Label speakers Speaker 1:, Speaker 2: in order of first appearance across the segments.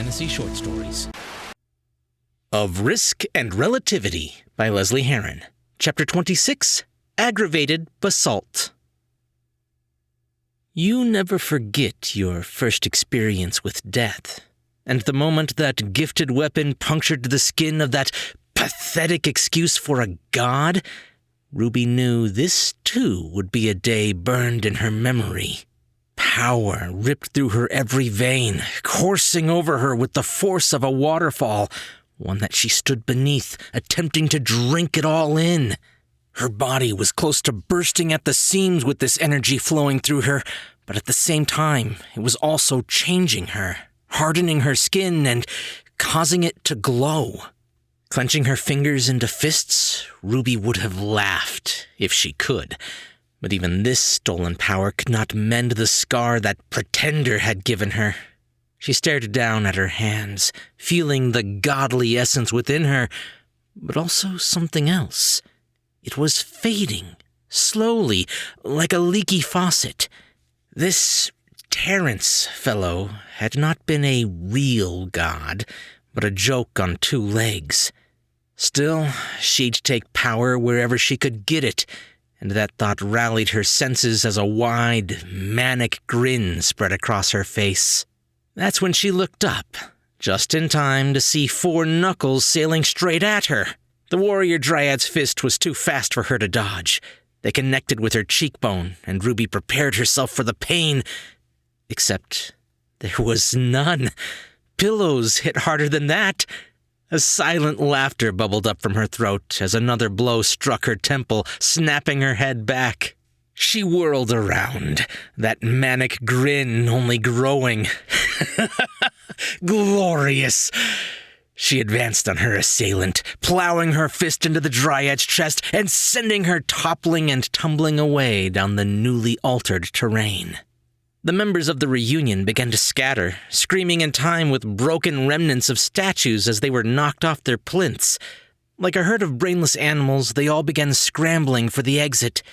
Speaker 1: fantasy short stories. Of Risk and Relativity by Lesley Herron. Chapter 26, Aggravated Basalt. You never forget your first experience with death, and the moment that gifted weapon punctured the skin of that pathetic excuse for a god, Ruby knew this too would be a day burned in her memory. Power ripped through her every vein, coursing over her with the force of a waterfall, one that she stood beneath, attempting to drink it all in. Her body was close to bursting at the seams with this energy flowing through her, but at the same time, it was also changing her, hardening her skin and causing it to glow. Clenching her fingers into fists, Ruby would have laughed if she could. But even this stolen power could not mend the scar that Pretender had given her. She stared down at her hands, feeling the godly essence within her, but also something else. It was fading, slowly, like a leaky faucet. This Tyrants fellow had not been a real god, but a joke on two legs. Still, she'd take power wherever she could get it, and that thought rallied her senses as a wide, manic grin spread across her face. That's when she looked up, just in time to see four knuckles sailing straight at her. The warrior dryad's fist was too fast for her to dodge. They connected with her cheekbone, and Ruby prepared herself for the pain. Except there was none. Pillows hit harder than that. A silent laughter bubbled up from her throat as another blow struck her temple, snapping her head back. She whirled around, that manic grin only growing. Glorious! She advanced on her assailant, plowing her fist into the dryad's chest and sending her toppling and tumbling away down the newly altered terrain. The members of the reunion began to scatter, screaming in time with broken remnants of statues as they were knocked off their plinths. Like a herd of brainless animals, they all began scrambling for the exit.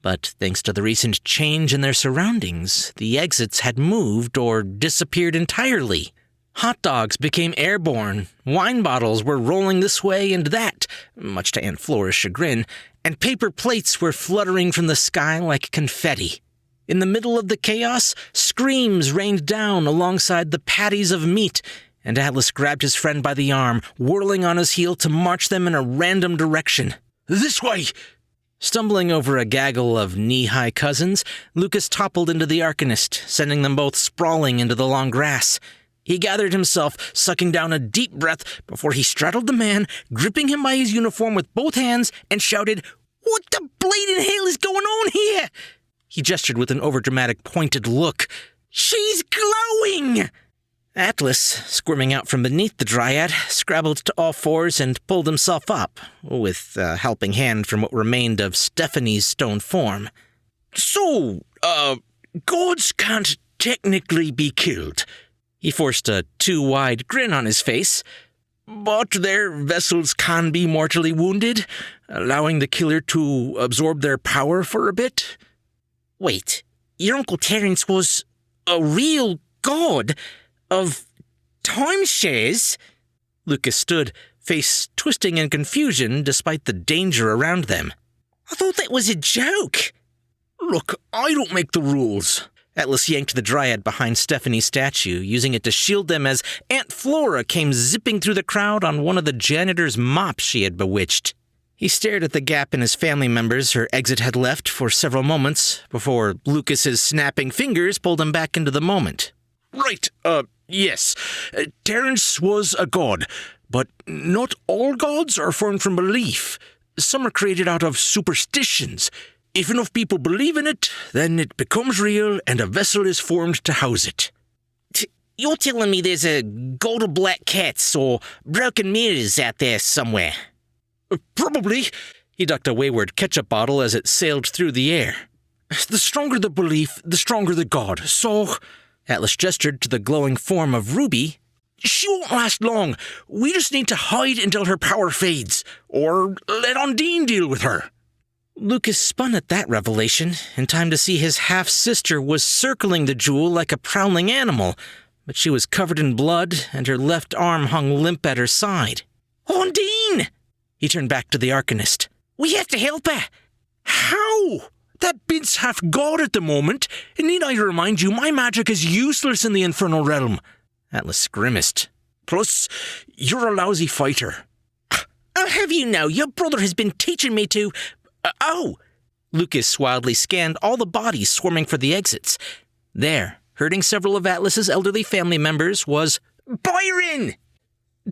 Speaker 1: But thanks to the recent change in their surroundings, the exits had moved or disappeared entirely. Hot dogs became airborne, wine bottles were rolling this way and that, much to Aunt Flora's chagrin, and paper plates were fluttering from the sky like confetti. In the middle of the chaos, screams rained down alongside the patties of meat, and Atlas grabbed his friend by the arm, whirling on his heel to march them in a random direction. This way! Stumbling over a gaggle of knee-high cousins, Lucas toppled into the Arcanist, sending them both sprawling into the long grass. He gathered himself, sucking down a deep breath before he straddled the man, gripping him by his uniform with both hands, and shouted, "What the bleeding hell is going on here?" He gestured with an overdramatic pointed look. "She's glowing!" Atlas, squirming out from beneath the dryad, scrabbled to all fours and pulled himself up, with a helping hand from what remained of Stephanie's stone form. "So, gods can't technically be killed." He forced a too-wide grin on his face. "But their vessels can be mortally wounded, allowing the killer to absorb their power for a bit." "Wait, your Uncle Terence was a real god of timeshares?" Lucas stood, face twisting in confusion despite the danger around them. "I thought that was a joke." "Look, I don't make the rules." Atlas yanked the dryad behind Stephanie's statue, using it to shield them as Aunt Flora came zipping through the crowd on one of the janitor's mops she had bewitched. He stared at the gap in his family members her exit had left for several moments before Lucas's snapping fingers pulled him back into the moment. "Right, yes. Terence was a god, but not all gods are formed from belief. Some are created out of superstitions. If enough people believe in it, then it becomes real and a vessel is formed to house it." "You're telling me there's a god of black cats or broken mirrors out there somewhere?" "Probably." He ducked a wayward ketchup bottle as it sailed through the air. "The stronger the belief, the stronger the god. So," Atlas gestured to the glowing form of Ruby, "she won't last long. We just need to hide until her power fades, or let Undine deal with her." Lucas spun at that revelation, in time to see his half-sister was circling the jewel like a prowling animal, but she was covered in blood and her left arm hung limp at her side. "Undine!" He turned back to the Arcanist. "We have to help her." "How? That bit's half god at the moment, and need I remind you, my magic is useless in the infernal realm." Atlas grimaced. "Plus, you're a lousy fighter." "I'll have you know, your brother has been teaching me to... oh!" Lucas wildly scanned all the bodies swarming for the exits. There, herding several of Atlas's elderly family members, was Byron!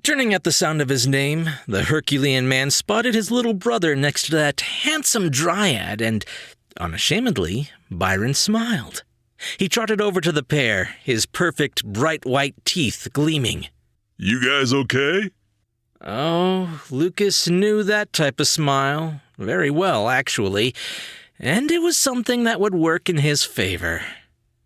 Speaker 1: Turning at the sound of his name, the Herculean man spotted his little brother next to that handsome dryad, and, unashamedly, Byron smiled. He trotted over to the pair, his perfect, bright white teeth gleaming.
Speaker 2: "You guys okay?"
Speaker 1: Oh, Lucas knew that type of smile. Very well, actually. And it was something that would work in his favor.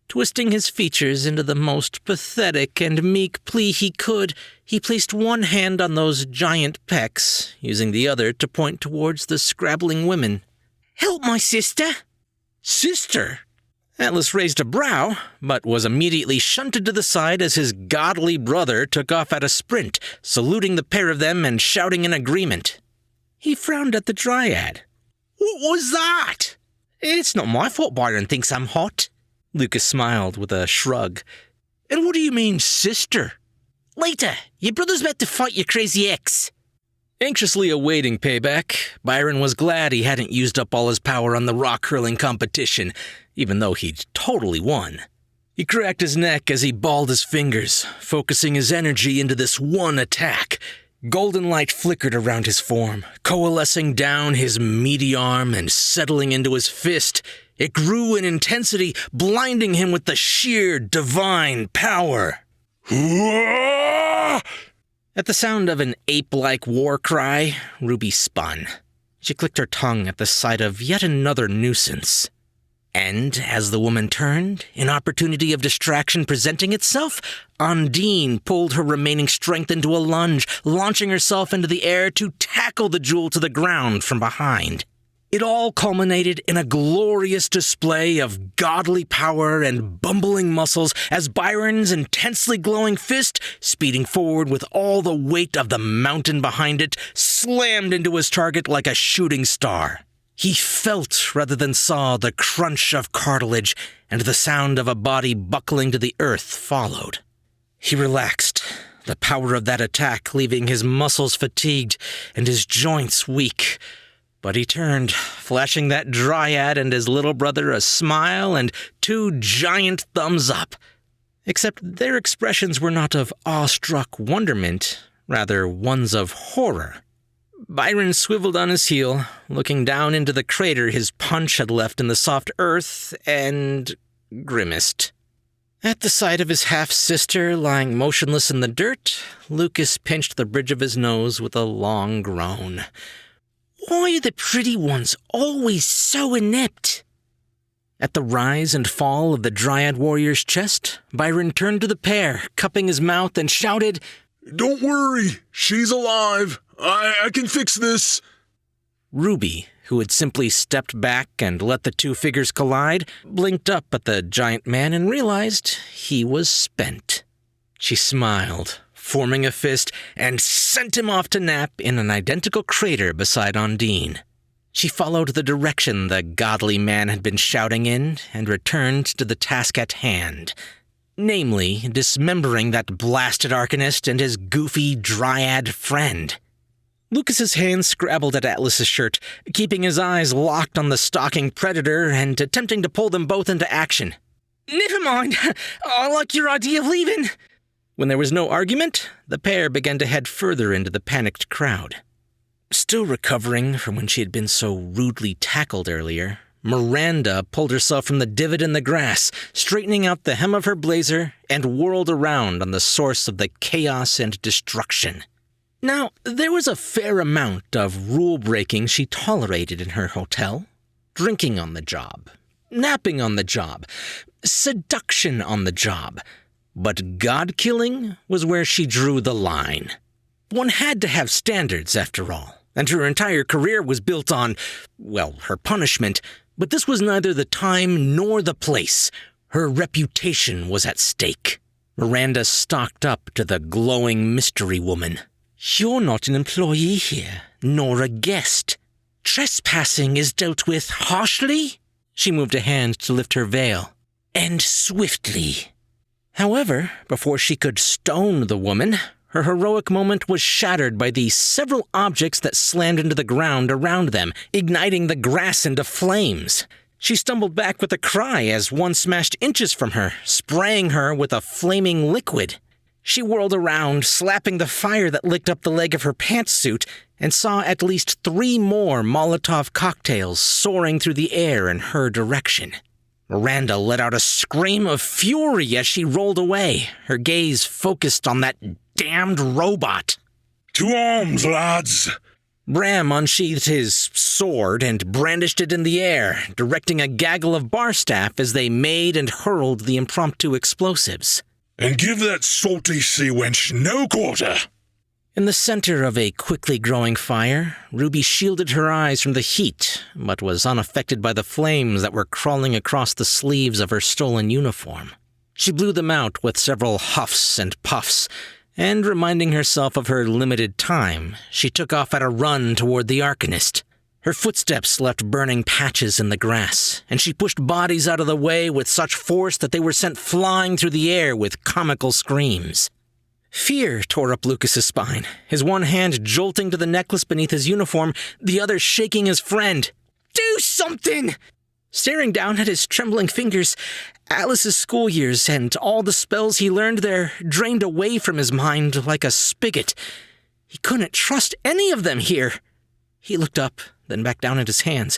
Speaker 1: Twisting his features into the most pathetic and meek plea he could, he placed one hand on those giant pecs, using the other to point towards the scrabbling women. "Help my sister!" "Sister?" Atlas raised a brow, but was immediately shunted to the side as his godly brother took off at a sprint, saluting the pair of them and shouting in agreement. He frowned at the dryad. "What was that?" "It's not my fault Byron thinks I'm hot." Lucas smiled with a shrug. "And what do you mean, sister?" "Later. Your brother's about to fight your crazy ex." Anxiously awaiting payback, Byron was glad he hadn't used up all his power on the rock-hurling competition, even though he'd totally won. He cracked his neck as he balled his fingers, focusing his energy into this one attack. Golden light flickered around his form, coalescing down his meaty arm and settling into his fist. It grew in intensity, blinding him with the sheer divine power. At the sound of an ape-like war cry, Ruby spun. She clicked her tongue at the sight of yet another nuisance. And as the woman turned, an opportunity of distraction presenting itself, Undine pulled her remaining strength into a lunge, launching herself into the air to tackle the jewel to the ground from behind. It all culminated in a glorious display of godly power and bumbling muscles as Byron's intensely glowing fist, speeding forward with all the weight of the mountain behind it, slammed into his target like a shooting star. He felt rather than saw the crunch of cartilage, and the sound of a body buckling to the earth followed. He relaxed, the power of that attack leaving his muscles fatigued and his joints weak. But he turned, flashing that dryad and his little brother a smile and 2 giant thumbs up. Except their expressions were not of awestruck wonderment, rather ones of horror. Byron swiveled on his heel, looking down into the crater his punch had left in the soft earth, and grimaced. At the sight of his half-sister lying motionless in the dirt, Lucas pinched the bridge of his nose with a long groan. Why are the pretty ones always so inept? At the rise and fall of the Dryad warrior's chest, Byron turned to the pair, cupping his mouth, and shouted,
Speaker 2: "Don't worry, she's alive. I can fix this."
Speaker 1: Ruby, who had simply stepped back and let the 2 figures collide, blinked up at the giant man and realized he was spent. She smiled, forming a fist, and sent him off to nap in an identical crater beside Undine. She followed the direction the godly man had been shouting in and returned to the task at hand, namely dismembering that blasted Arcanist and his goofy dryad friend. Lucas's hands scrabbled at Atlas's shirt, keeping his eyes locked on the stalking predator and attempting to pull them both into action. "Never mind. I like your idea of leaving." When there was no argument, the pair began to head further into the panicked crowd. Still recovering from when she had been so rudely tackled earlier, Miranda pulled herself from the divot in the grass, straightening out the hem of her blazer, and whirled around on the source of the chaos and destruction. Now, there was a fair amount of rule-breaking she tolerated in her hotel. Drinking on the job, napping on the job, seduction on the job. But god-killing was where she drew the line. One had to have standards, after all, and her entire career was built on, well, her punishment, but this was neither the time nor the place. Her reputation was at stake. Miranda stalked up to the glowing mystery woman. "You're not an employee here, nor a guest. Trespassing is dealt with harshly." She moved a hand to lift her veil. "And swiftly." However, before she could stone the woman, her heroic moment was shattered by the several objects that slammed into the ground around them, igniting the grass into flames. She stumbled back with a cry as one smashed inches from her, spraying her with a flaming liquid. She whirled around, slapping the fire that licked up the leg of her pantsuit, and saw at least 3 more Molotov cocktails soaring through the air in her direction. Miranda let out a scream of fury as she rolled away, her gaze focused on that damned robot.
Speaker 2: To arms, lads!
Speaker 1: Bram unsheathed his sword and brandished it in the air, directing a gaggle of bar staff as they made and hurled the impromptu explosives.
Speaker 2: And give that salty sea wench no quarter!
Speaker 1: In the center of a quickly growing fire, Ruby shielded her eyes from the heat, but was unaffected by the flames that were crawling across the sleeves of her stolen uniform. She blew them out with several huffs and puffs, and reminding herself of her limited time, she took off at a run toward the Arcanist. Her footsteps left burning patches in the grass, and she pushed bodies out of the way with such force that they were sent flying through the air with comical screams. Fear tore up Lucas's spine, his one hand jolting to the necklace beneath his uniform, the other shaking his friend. "Do something!" Staring down at his trembling fingers, Alice's school years and all the spells he learned there drained away from his mind like a spigot. He couldn't trust any of them here. He looked up, then back down at his hands.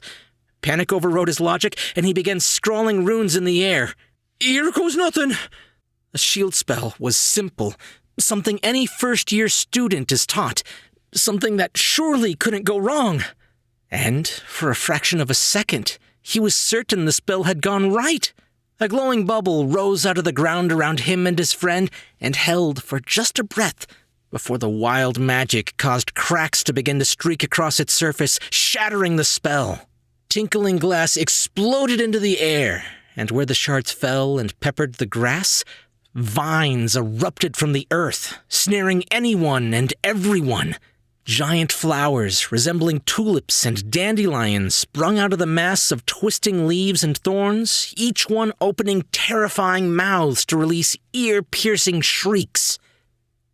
Speaker 1: Panic overrode his logic, and he began scrawling runes in the air. "Here goes nothing." The shield spell was simple, something any first-year student is taught, something that surely couldn't go wrong. And, for a fraction of a second, he was certain the spell had gone right. A glowing bubble rose out of the ground around him and his friend and held for just a breath before the wild magic caused cracks to begin to streak across its surface, shattering the spell. Tinkling glass exploded into the air, and where the shards fell and peppered the grass, vines erupted from the earth, snaring anyone and everyone. Giant flowers, resembling tulips and dandelions, sprung out of the mass of twisting leaves and thorns, each one opening terrifying mouths to release ear-piercing shrieks.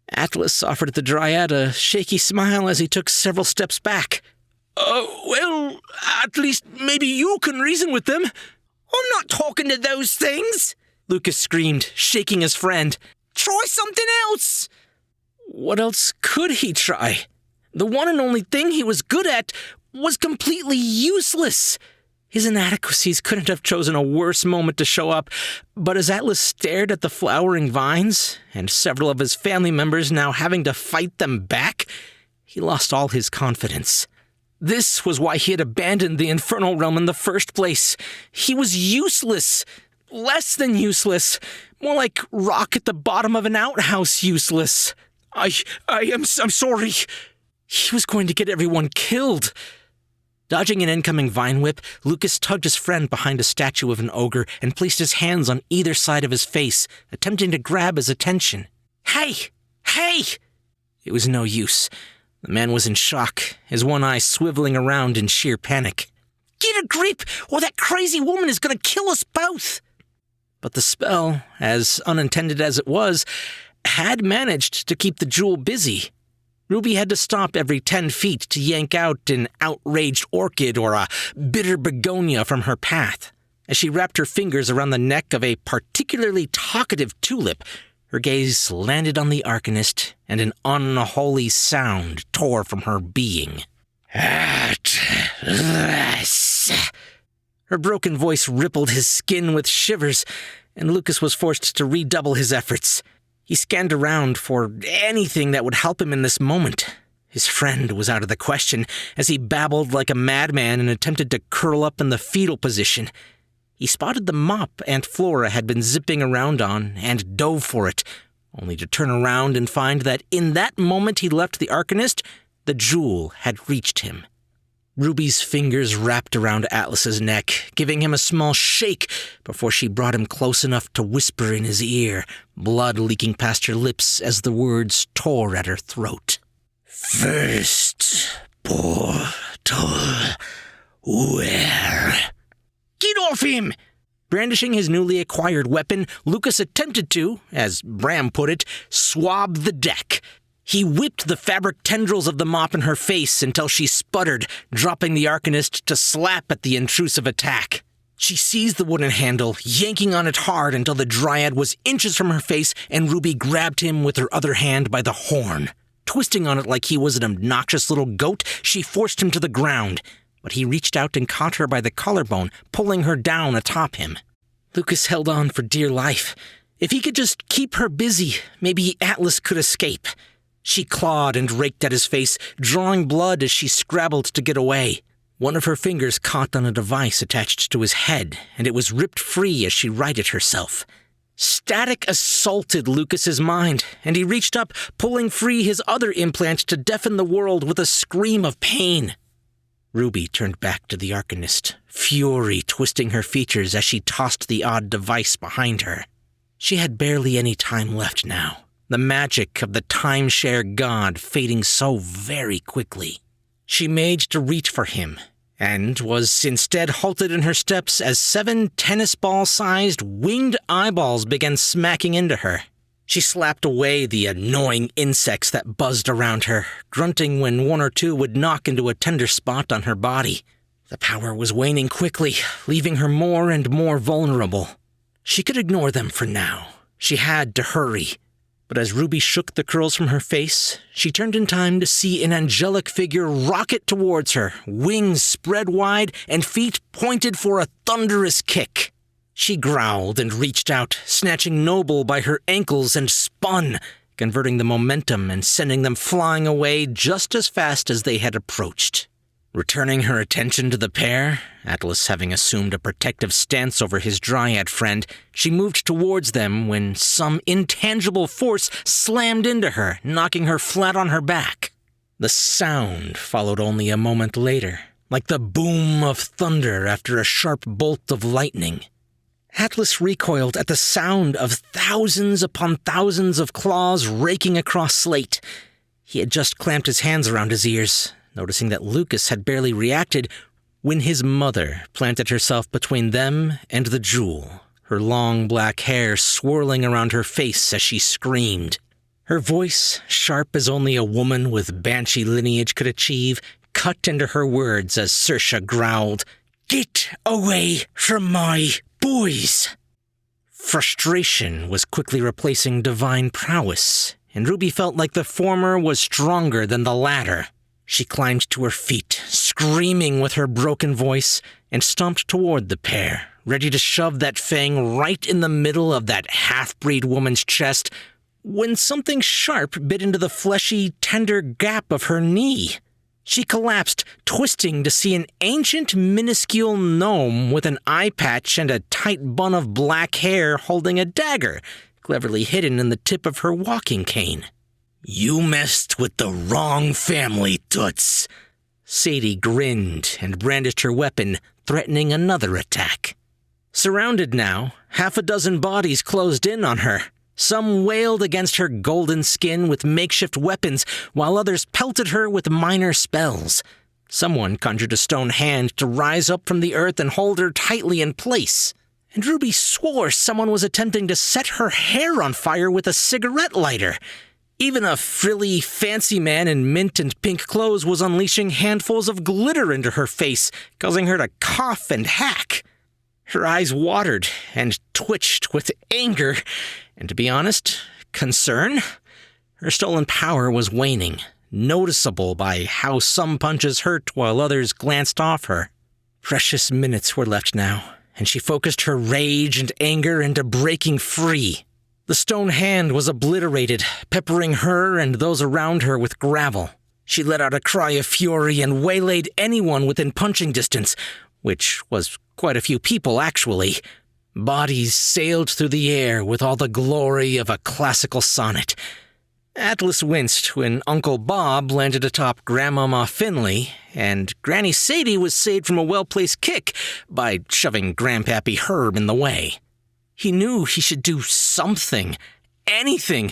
Speaker 1: Atlas offered the Dryad a shaky smile as he took several steps back. Well, at least maybe you can reason with them." "I'm not talking to those things!" Lucas screamed, shaking his friend. "Try something else!" What else could he try? The one and only thing he was good at was completely useless. His inadequacies couldn't have chosen a worse moment to show up, but as Atlas stared at the flowering vines, and several of his family members now having to fight them back, he lost all his confidence. This was why he had abandoned the Infernal Realm in the first place. He was useless. Less than useless. More like rock at the bottom of an outhouse useless. I'm sorry. He was going to get everyone killed. Dodging an incoming vine whip, Lucas tugged his friend behind a statue of an ogre and placed his hands on either side of his face, attempting to grab his attention. Hey! It was no use. The man was in shock, his one eye swiveling around in sheer panic. "Get a grip, or that crazy woman is going to kill us both!" But the spell, as unintended as it was, had managed to keep the jewel busy. Ruby had to stop every 10 feet to yank out an outraged orchid or a bitter begonia from her path. As she wrapped her fingers around the neck of a particularly talkative tulip, her gaze landed on the Arcanist, and an unholy sound tore from her being. "Atlas!" Her broken voice rippled his skin with shivers, and Lucas was forced to redouble his efforts. He scanned around for anything that would help him in this moment. His friend was out of the question, as he babbled like a madman and attempted to curl up in the fetal position. He spotted the mop Aunt Flora had been zipping around on and dove for it, only to turn around and find that in that moment he left the Arcanist, the jewel had reached him. Ruby's fingers wrapped around Atlas's neck, giving him a small shake before she brought him close enough to whisper in his ear, blood leaking past her lips as the words tore at her throat. First portal, where? Get off him! Brandishing his newly acquired weapon, Lucas attempted to, as Bram put it, swab the deck. He whipped the fabric tendrils of the mop in her face until she sputtered, dropping the Arcanist to slap at the intrusive attack. She seized the wooden handle, yanking on it hard until the Dryad was inches from her face and Ruby grabbed him with her other hand by the horn. Twisting on it like he was an obnoxious little goat, she forced him to the ground, but he reached out and caught her by the collarbone, pulling her down atop him. Lucas held on for dear life. If he could just keep her busy, maybe Atlas could escape. She clawed and raked at his face, drawing blood as she scrabbled to get away. One of her fingers caught on a device attached to his head, and it was ripped free as she righted herself. Static assaulted Lucas's mind, and he reached up, pulling free his other implant to deafen the world with a scream of pain. Ruby turned back to the Arcanist, fury twisting her features as she tossed the odd device behind her. She had barely any time left now. The magic of the timeshare god fading so very quickly. She made to reach for him, and was instead halted in her steps as 7 tennis ball-sized winged eyeballs began smacking into her. She slapped away the annoying insects that buzzed around her, grunting when 1 or 2 would knock into a tender spot on her body. The power was waning quickly, leaving her more and more vulnerable. She could ignore them for now. She had to hurry. But as Ruby shook the curls from her face, she turned in time to see an angelic figure rocket towards her, wings spread wide and feet pointed for a thunderous kick. She growled and reached out, snatching Noble by her ankles and spun, converting the momentum and sending them flying away just as fast as they had approached. Returning her attention to the pair, Atlas having assumed a protective stance over his Dryad friend, she moved towards them when some intangible force slammed into her, knocking her flat on her back. The sound followed only a moment later, like the boom of thunder after a sharp bolt of lightning. Atlas recoiled at the sound of thousands upon thousands of claws raking across slate. He had just clamped his hands around his ears, noticing that Lucas had barely reacted when his mother planted herself between them and the jewel, her long black hair swirling around her face as she screamed. Her voice, sharp as only a woman with banshee lineage could achieve, cut into her words as Saoirse growled, "Get away from my boys!" Frustration was quickly replacing divine prowess, and Ruby felt like the former was stronger than the latter. She climbed to her feet, screaming with her broken voice, and stomped toward the pair, ready to shove that fang right in the middle of that half-breed woman's chest, when something sharp bit into the fleshy, tender gap of her knee. She collapsed, twisting to see an ancient, minuscule gnome with an eye patch and a tight bun of black hair holding a dagger, cleverly hidden in the tip of her walking cane. "You messed with the wrong family, Toots." Sadie grinned and brandished her weapon, threatening another attack. Surrounded now, 6 bodies closed in on her. Some wailed against her golden skin with makeshift weapons, while others pelted her with minor spells. Someone conjured a stone hand to rise up from the earth and hold her tightly in place. And Ruby swore someone was attempting to set her hair on fire with a cigarette lighter. Even a frilly, fancy man in mint and pink clothes was unleashing handfuls of glitter into her face, causing her to cough and hack. Her eyes watered and twitched with anger, and to be honest, concern. Her stolen power was waning, noticeable by how some punches hurt while others glanced off her. Precious minutes were left now, and she focused her rage and anger into breaking free. The stone hand was obliterated, peppering her and those around her with gravel. She let out a cry of fury and waylaid anyone within punching distance, which was quite a few people, actually. Bodies sailed through the air with all the glory of a classical sonnet. Atlas winced when Uncle Bob landed atop Grandmama Finley, and Granny Sadie was saved from a well-placed kick by shoving Grandpappy Herb in the way. He knew he should do something, anything,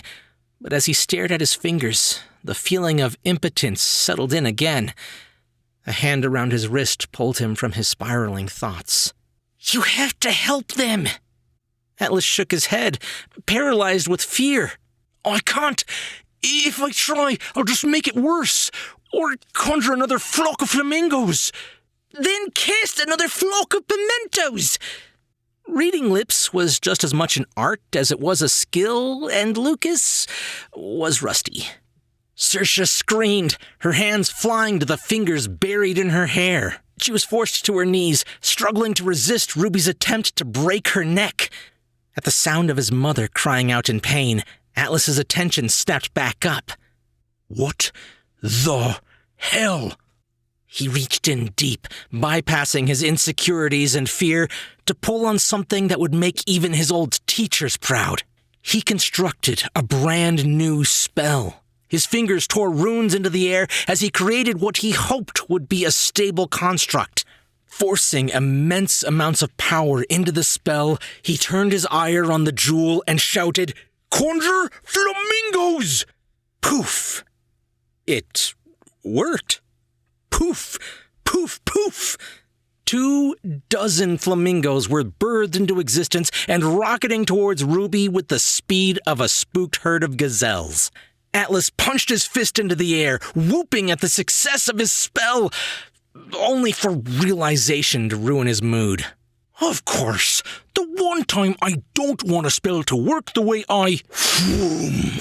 Speaker 1: but as he stared at his fingers, the feeling of impotence settled in again. A hand around his wrist pulled him from his spiraling thoughts. "You have to help them!" Atlas shook his head, paralyzed with fear. "I can't. If I try, I'll just make it worse. Or conjure another flock of flamingos. Then cast another flock of pimentos." Reading lips was just as much an art as it was a skill, and Lucas was rusty. Saoirse screamed, her hands flying to the fingers buried in her hair. She was forced to her knees, struggling to resist Ruby's attempt to break her neck. At the sound of his mother crying out in pain, Atlas's attention snapped back up. "What the hell?" He reached in deep, bypassing his insecurities and fear, to pull on something that would make even his old teachers proud. He constructed a brand new spell. His fingers tore runes into the air as he created what he hoped would be a stable construct. Forcing immense amounts of power into the spell, he turned his ire on the jewel and shouted, "Conjure flamingos!" Poof! It worked. Poof! Poof! Poof! 24 flamingos were birthed into existence and rocketing towards Ruby with the speed of a spooked herd of gazelles. Atlas punched his fist into the air, whooping at the success of his spell, only for realization to ruin his mood. "Of course, the one time I don't want a spell to work the way I... Vroom."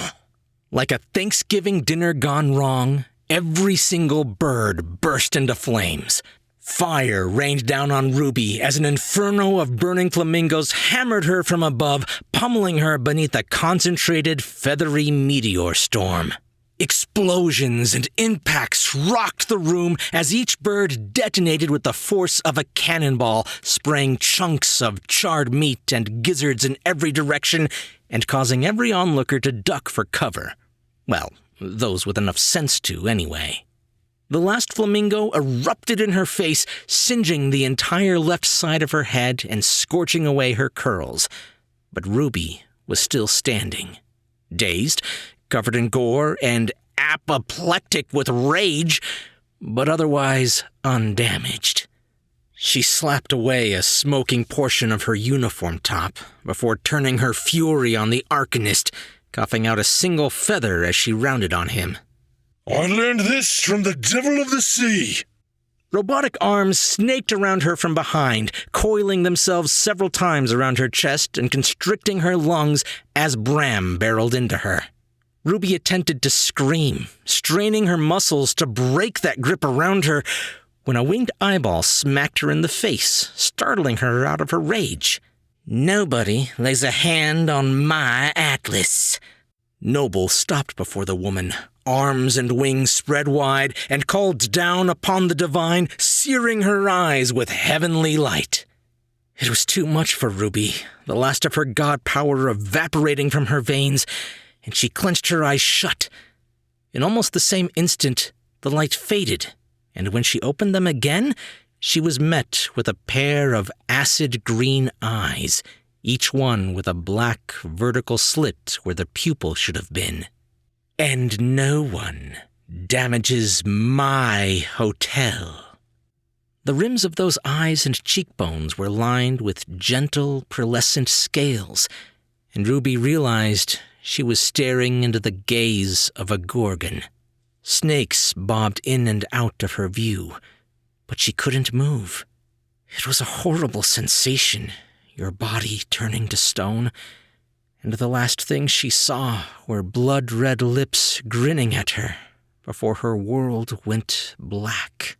Speaker 1: Like a Thanksgiving dinner gone wrong, every single bird burst into flames. Fire rained down on Ruby as an inferno of burning flamingos hammered her from above, pummeling her beneath a concentrated, feathery meteor storm. Explosions and impacts rocked the room as each bird detonated with the force of a cannonball, spraying chunks of charred meat and gizzards in every direction and causing every onlooker to duck for cover. Well, those with enough sense to, anyway. The last flamingo erupted in her face, singeing the entire left side of her head and scorching away her curls. But Ruby was still standing. Dazed, covered in gore, and apoplectic with rage, but otherwise undamaged. She slapped away a smoking portion of her uniform top before turning her fury on the Arcanist, coughing out a single feather as she rounded on him.
Speaker 2: "I learned this from the devil of the sea."
Speaker 1: Robotic arms snaked around her from behind, coiling themselves several times around her chest and constricting her lungs as Bram barreled into her. Ruby attempted to scream, straining her muscles to break that grip around her, when a winged eyeball smacked her in the face, startling her out of her rage. "Nobody lays a hand on my Atlas." Noble stopped before the woman, arms and wings spread wide, and called down upon the divine, searing her eyes with heavenly light. It was too much for Ruby, the last of her god power evaporating from her veins, and she clenched her eyes shut. In almost the same instant, the light faded, and when she opened them again, she was met with a pair of acid green eyes, each one with a black vertical slit where the pupil should have been. "And no one damages my hotel." The rims of those eyes and cheekbones were lined with gentle, pearlescent scales, and Ruby realized she was staring into the gaze of a gorgon. Snakes bobbed in and out of her view, but she couldn't move. It was a horrible sensation, your body turning to stone, and the last thing she saw were blood-red lips grinning at her before her world went black.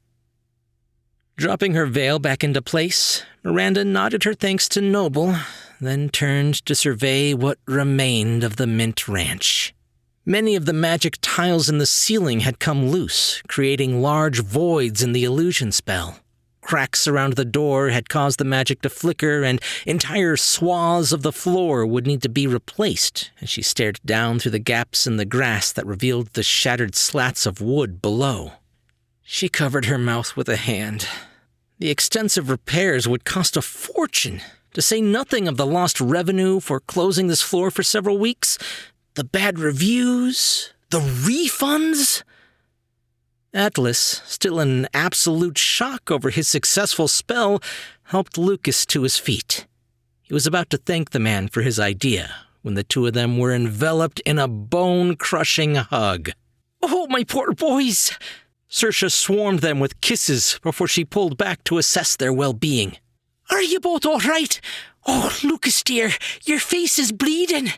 Speaker 1: Dropping her veil back into place, Miranda nodded her thanks to Noble, then turned to survey what remained of the Mint Ranch. Many of the magic tiles in the ceiling had come loose, creating large voids in the illusion spell. Cracks around the door had caused the magic to flicker, and entire swaths of the floor would need to be replaced as she stared down through the gaps in the grass that revealed the shattered slats of wood below. She covered her mouth with a hand. The extensive repairs would cost a fortune, to say nothing of the lost revenue for closing this floor for several weeks, the bad reviews, the refunds. Atlas, still in absolute shock over his successful spell, helped Lucas to his feet. He was about to thank the man for his idea when the two of them were enveloped in a bone-crushing hug. "Oh, my poor boys!" Saoirse swarmed them with kisses before she pulled back to assess their well-being. "Are you both all right? Oh, Lucas dear, your face is bleeding."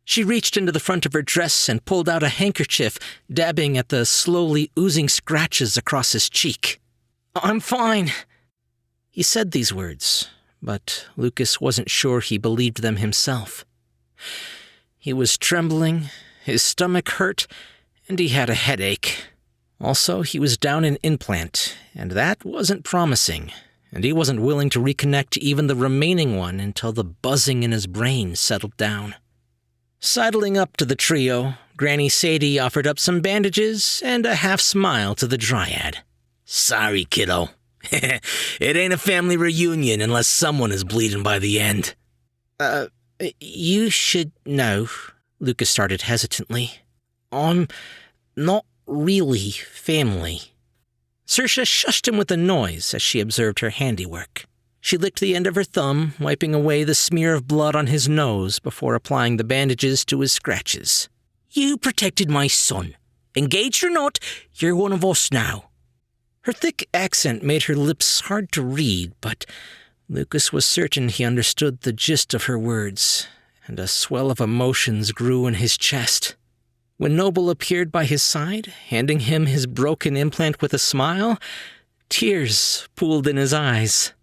Speaker 1: She reached into the front of her dress and pulled out a handkerchief, dabbing at the slowly oozing scratches across his cheek. "I'm fine." He said these words, but Lucas wasn't sure he believed them himself. He was trembling, his stomach hurt, and he had a headache. Also, he was down an implant, and that wasn't promising, and he wasn't willing to reconnect even the remaining one until the buzzing in his brain settled down. Sidling up to the trio, Granny Sadie offered up some bandages and a half-smile to the Dryad. "Sorry, kiddo. It ain't a family reunion unless someone is bleeding by the end." You should know," Lucas started hesitantly. "I'm not really family." Saoirse shushed him with a noise as she observed her handiwork. She licked the end of her thumb, wiping away the smear of blood on his nose before applying the bandages to his scratches. "You protected my son. Engaged or not, you're one of us now." Her thick accent made her lips hard to read, but Lucas was certain he understood the gist of her words, and a swell of emotions grew in his chest. When Noble appeared by his side, handing him his broken implant with a smile, tears pooled in his eyes.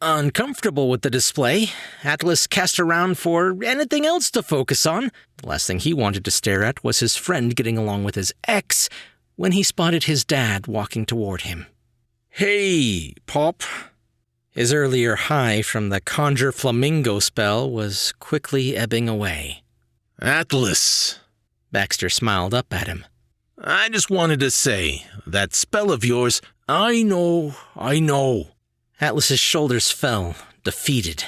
Speaker 1: Uncomfortable with the display, Atlas cast around for anything else to focus on. The last thing he wanted to stare at was his friend getting along with his ex when he spotted his dad walking toward him. "Hey, Pop." His earlier high from the Conjure Flamingo spell was quickly ebbing away.
Speaker 2: "Atlas."
Speaker 1: Baxter smiled up at him.
Speaker 2: "I just wanted to say, that spell of yours, I know.
Speaker 1: Atlas's shoulders fell, defeated.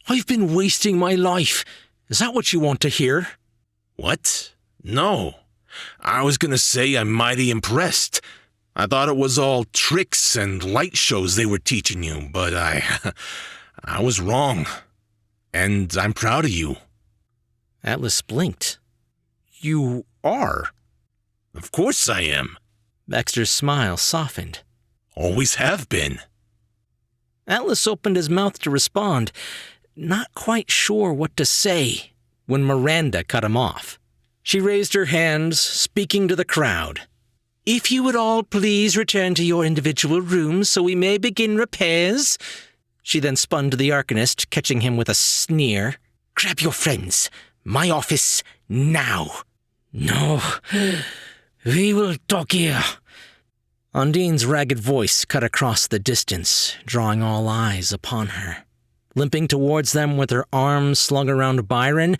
Speaker 2: I've been wasting my life. Is that what you want to hear?" "What? No. I was gonna say I'm mighty impressed. I thought it was all tricks and light shows they were teaching you, but I was wrong. And I'm proud of you."
Speaker 1: Atlas blinked.
Speaker 2: "You are?" "Of course I am."
Speaker 1: Baxter's smile softened.
Speaker 2: "Always have been."
Speaker 1: Atlas opened his mouth to respond, not quite sure what to say, when Miranda cut him off. She raised her hands, speaking to the crowd. "If you would all please return to your individual rooms so we may begin repairs." She then spun to the Arcanist, catching him with a sneer. "Grab your friends. My office, now." "No, we will talk here." Undine's ragged voice cut across the distance, drawing all eyes upon her. Limping towards them with her arms slung around Byron,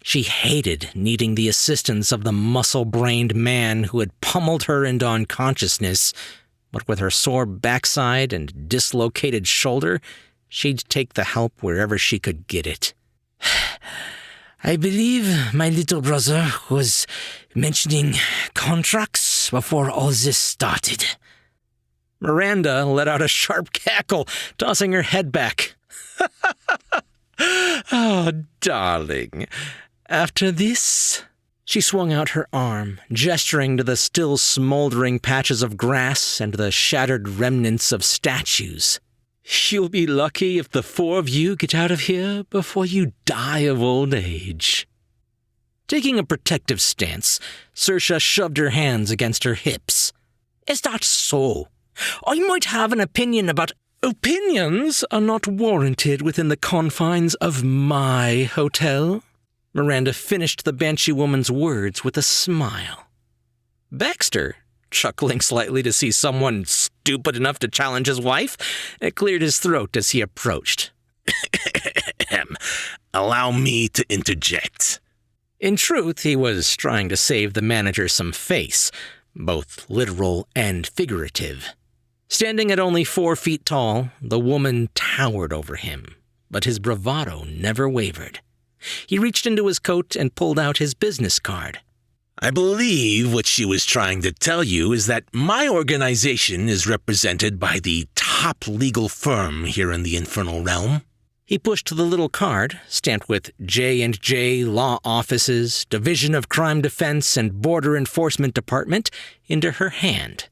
Speaker 1: she hated needing the assistance of the muscle-brained man who had pummeled her into unconsciousness, but with her sore backside and dislocated shoulder, she'd take the help wherever she could get it. "I believe my little brother was mentioning contracts before all this started." Miranda let out a sharp cackle, tossing her head back. "Oh, darling. After this?" She swung out her arm, gesturing to the still smoldering patches of grass and the shattered remnants of statues. "You'll be lucky if the four of you get out of here before you die of old age." Taking a protective stance, Saoirse shoved her hands against her hips. "Is that so? I might have an opinion about—" "Opinions are not warranted within the confines of my hotel." Miranda finished the Banshee woman's words with a smile. Baxter, chuckling slightly to see someone stupid enough to challenge his wife, cleared his throat as he approached.
Speaker 2: Allow me to interject.
Speaker 1: In truth, he was trying to save the manager some face, both literal and figurative. Standing at only 4 feet tall, the woman towered over him, but his bravado never wavered. He reached into his coat and pulled out his business card.
Speaker 2: I believe what she was trying to tell you is that my organization is represented by the top legal firm here in the Infernal Realm.
Speaker 1: He pushed the little card, stamped with J&J Law Offices, Division of Crime Defense, and Border Enforcement Department, into her hand.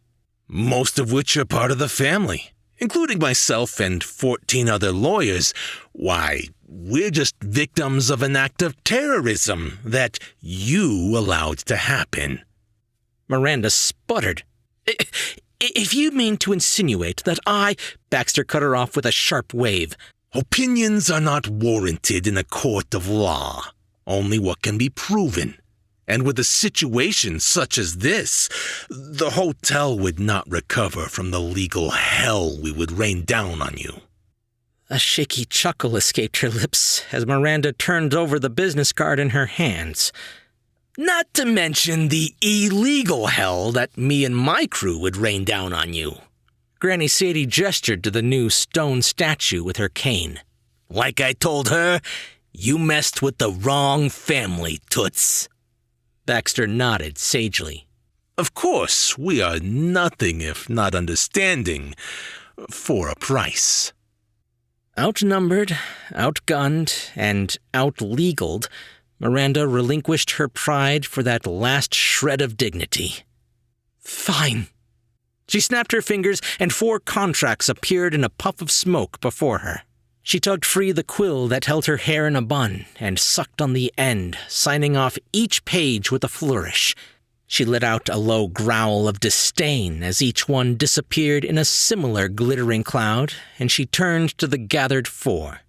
Speaker 2: Most of which are part of the family, including myself and 14 other lawyers. Why, we're just victims of an act of terrorism that you allowed to happen.
Speaker 1: Miranda sputtered. If you mean to insinuate that I... Baxter cut her off with a sharp wave.
Speaker 2: Opinions are not warranted in a court of law. Only what can be proven. And with a situation such as this, the hotel would not recover from the legal hell we would rain down on you.
Speaker 1: A shaky chuckle escaped her lips as Miranda turned over the business card in her hands. Not to mention the illegal hell that me and my crew would rain down on you. Granny Sadie gestured to the new stone statue with her cane. Like I told her, you messed with the wrong family, Toots. Baxter nodded sagely.
Speaker 2: Of course, we are nothing if not understanding, for a price.
Speaker 1: Outnumbered, outgunned, and outlegaled, Miranda relinquished her pride for that last shred of dignity. Fine. She snapped her fingers, and 4 contracts appeared in a puff of smoke before her. She tugged free the quill that held her hair in a bun and sucked on the end, signing off each page with a flourish. She let out a low growl of disdain as each one disappeared in a similar glittering cloud, and she turned to the gathered 4.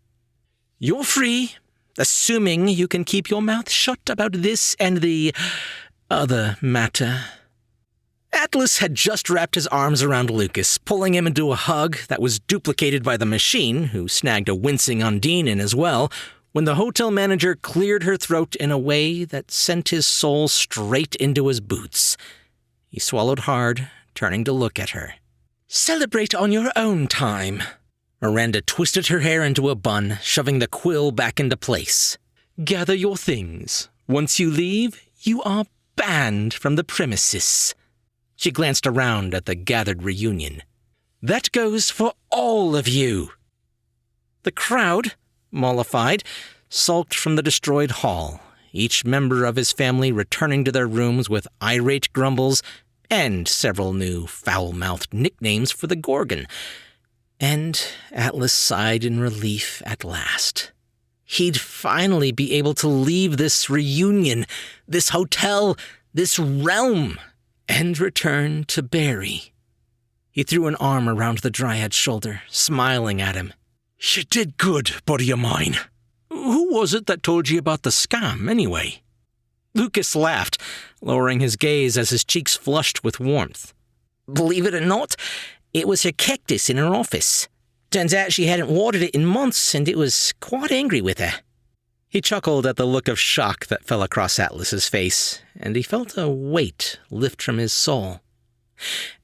Speaker 1: You're free, assuming you can keep your mouth shut about this and the other matter. Atlas had just wrapped his arms around Lucas, pulling him into a hug that was duplicated by the machine, who snagged a wincing Undine in as well, when the hotel manager cleared her throat in a way that sent his soul straight into his boots. He swallowed hard, turning to look at her. Celebrate on your own time. Miranda twisted her hair into a bun, shoving the quill back into place. Gather your things. Once you leave, you are banned from the premises. She glanced around at the gathered reunion. That goes for all of you. The crowd, mollified, sulked from the destroyed hall, each member of his family returning to their rooms with irate grumbles and several new foul-mouthed nicknames for the Gorgon. And Atlas sighed in relief at last. He'd finally be able to leave this reunion, this hotel, this realm, and return to Barry. He threw an arm around the Dryad's shoulder, smiling at him. You did good, buddy of mine. Who was it that told you about the scam, anyway? Lucas laughed, lowering his gaze as his cheeks flushed with warmth. Believe it or not, it was her cactus in her office. Turns out she hadn't watered it in months, and it was quite angry with her. He chuckled at the look of shock that fell across Atlas's face, and he felt a weight lift from his soul.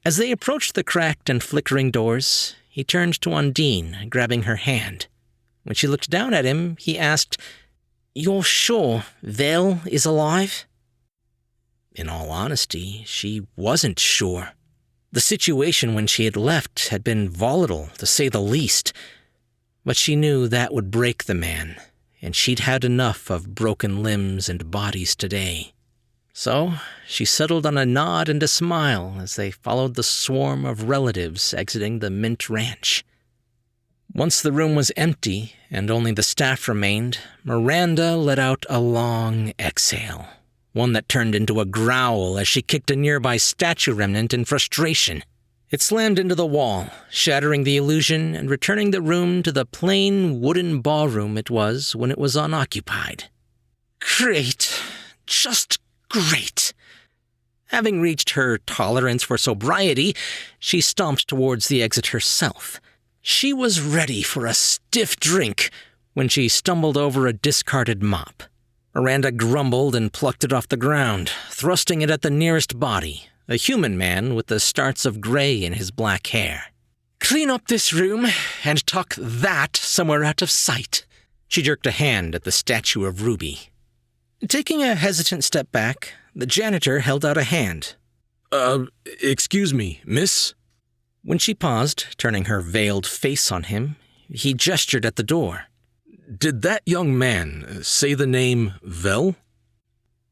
Speaker 1: As they approached the cracked and flickering doors, he turned to Undine, grabbing her hand. When she looked down at him, he asked, You're sure Vel is alive? In all honesty, she wasn't sure. The situation when she had left had been volatile, to say the least. But she knew that would break the man, and she'd had enough of broken limbs and bodies today. So she settled on a nod and a smile as they followed the swarm of relatives exiting the Mint Ranch. Once the room was empty and only the staff remained, Miranda let out a long exhale, one that turned into a growl as she kicked a nearby statue remnant in frustration. It slammed into the wall, shattering the illusion and returning the room to the plain wooden ballroom it was when it was unoccupied. Great. Just great. Having reached her tolerance for sobriety, she stomped towards the exit herself. She was ready for a stiff drink when she stumbled over a discarded mop. Miranda grumbled and plucked it off the ground, thrusting it at the nearest body, a human man with the starts of gray in his black hair. "Clean up this room and tuck that somewhere out of sight." She jerked a hand at the statue of Ruby. Taking a hesitant step back, the janitor held out a hand.
Speaker 2: Excuse me, miss?"
Speaker 1: When she paused, turning her veiled face on him, he gestured at the door.
Speaker 2: "Did that young man say the name Vel?"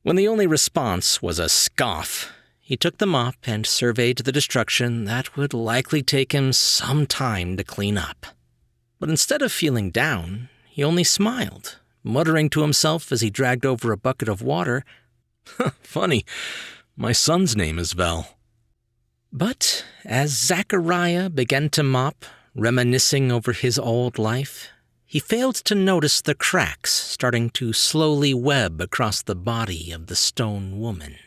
Speaker 1: When the only response was a scoff, he took the mop and surveyed the destruction that would likely take him some time to clean up. But instead of feeling down, he only smiled, muttering to himself as he dragged over a bucket of water,
Speaker 2: "Funny, my son's name is Vel."
Speaker 1: But as Zachariah began to mop, reminiscing over his old life, he failed to notice the cracks starting to slowly web across the body of the stone woman.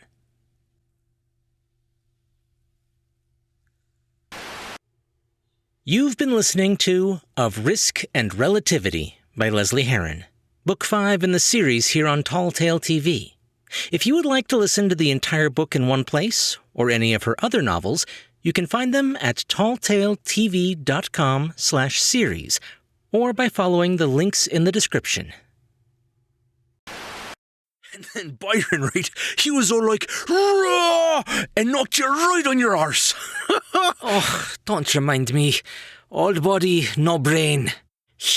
Speaker 1: You've been listening to Of Risk and Relativity by Lesley Herron, Book 5 in the series here on Tall Tale TV. If you would like to listen to the entire book in one place, or any of her other novels, you can find them at talltaletv.com/series, or by following the links in the description.
Speaker 2: And then Byron, right, he was all like, "Raw!" and knocked you right on your arse.
Speaker 1: Oh, don't remind me. Old body, no brain.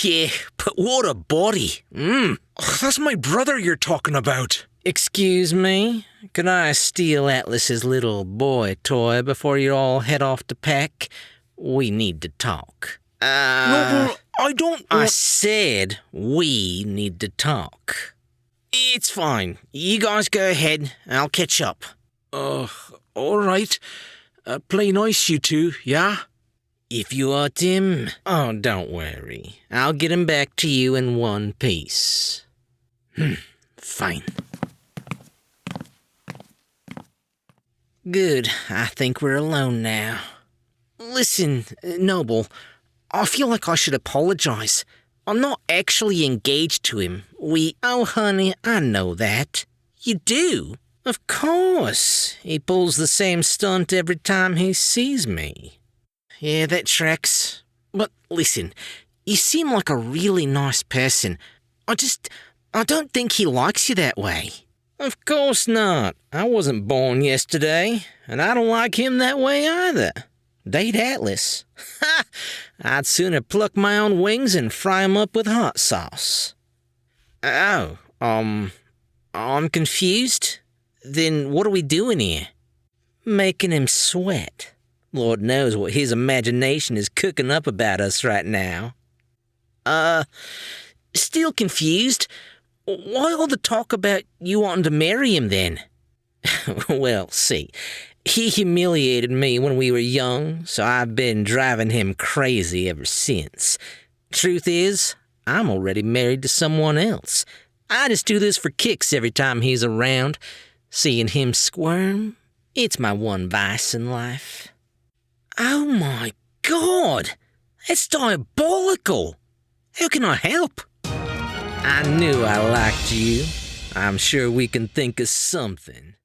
Speaker 1: Yeah, but what a body.
Speaker 2: That's my brother you're talking about.
Speaker 1: Excuse me? Can I steal Atlas's little boy toy before you all head off to pack? We need to talk.
Speaker 2: No, I don't...
Speaker 1: I said we need to talk. It's fine. You guys go ahead. I'll catch up.
Speaker 2: All right. Play nice, you two, yeah?
Speaker 1: If you are Tim... Oh, don't worry. I'll get him back to you in one piece. Fine. Good. I think we're alone now. Listen, Noble, I feel like I should apologize. I'm not actually engaged to him. Oh, honey, I know that. You do? Of course. He pulls the same stunt every time he sees me. Yeah, that tracks. But listen, you seem like a really nice person. I don't think he likes you that way. Of course not. I wasn't born yesterday, and I don't like him that way either. Date Atlas. Ha! I'd sooner pluck my own wings and fry 'em up with hot sauce. Oh, I'm confused. Then what are we doing here? Making him sweat. Lord knows what his imagination is cooking up about us right now. Still confused. Why all the talk about you wanting to marry him then? Well, see, he humiliated me when we were young, so I've been driving him crazy ever since. Truth is, I'm already married to someone else. I just do this for kicks every time he's around. Seeing him squirm, it's my one vice in life. Oh my God! That's diabolical! How can I help? I knew I liked you. I'm sure we can think of something.